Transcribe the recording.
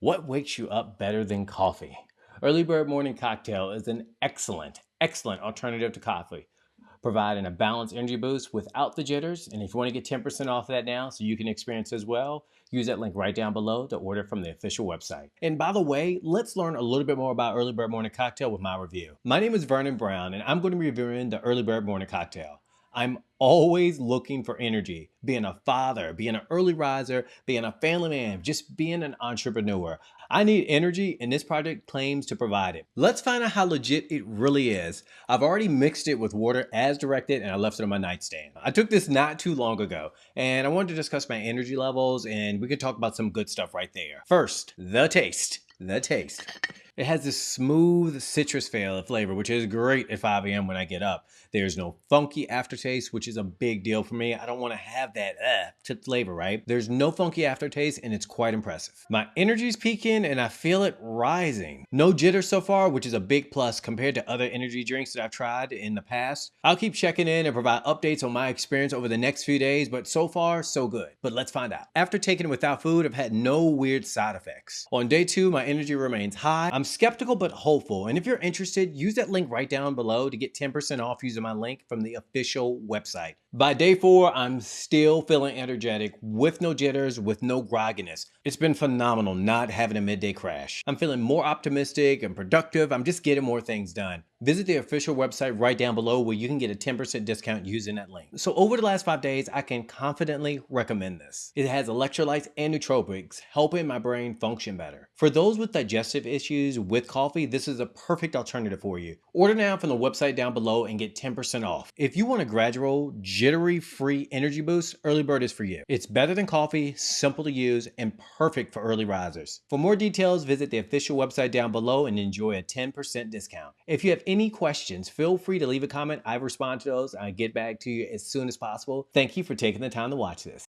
What wakes you up better than coffee? Earlybird morning cocktail is an excellent alternative to coffee, providing a balanced energy boost without the jitters. And if you want to get 10% off of that now so you can experience it as well, use that link right down below to order from the official website. And by the way, let's learn a little bit more about Earlybird morning cocktail with my review. My name is Vernon Brown, and I'm going to be reviewing the Earlybird morning cocktail. I'm always looking for energy, being a father, being an early riser, being a family man, just being an entrepreneur. I need energy, and this project claims to provide it. Let's find out how legit it really is. I've already mixed it with water as directed, and I left it on my nightstand. I took this not too long ago, and I wanted to discuss my energy levels, and we could talk about some good stuff right there. First, the taste. The taste. It has this smooth citrus flavor, which is great at 5 a.m. when I get up. There's no funky aftertaste, which is a big deal for me. I don't want to have that flavor, right? There's no funky aftertaste, and it's quite impressive. My energy's peaking, and I feel it rising. No jitters so far, which is a big plus compared to other energy drinks that I've tried in the past. I'll keep checking in and provide updates on my experience over the next few days, but so far, so good. But let's find out. After taking it without food, I've had no weird side effects. On day 2, my energy remains high. I'm skeptical but hopeful, and if you're interested, use that link right down below to get 10% off using my link from the official website. By day 4, I'm still feeling energetic, with no jitters, with no grogginess. It's been phenomenal not having a midday crash. I'm feeling more optimistic and productive. I'm just getting more things done. Visit the official website right down below where you can get a 10% discount using that link. So over the last 5 days, I can confidently recommend this. It has electrolytes and nootropics, helping my brain function better. For those with digestive issues with coffee, this is a perfect alternative for you. Order now from the website down below and get 10% off. If you want a gradual, jittery-free energy boost, Earlybird is for you. It's better than coffee, simple to use, and perfect for early risers. For more details, visit the official website down below and enjoy a 10% discount. If you have any questions, feel free to leave a comment. I respond to those. I get back to you as soon as possible. Thank you for taking the time to watch this.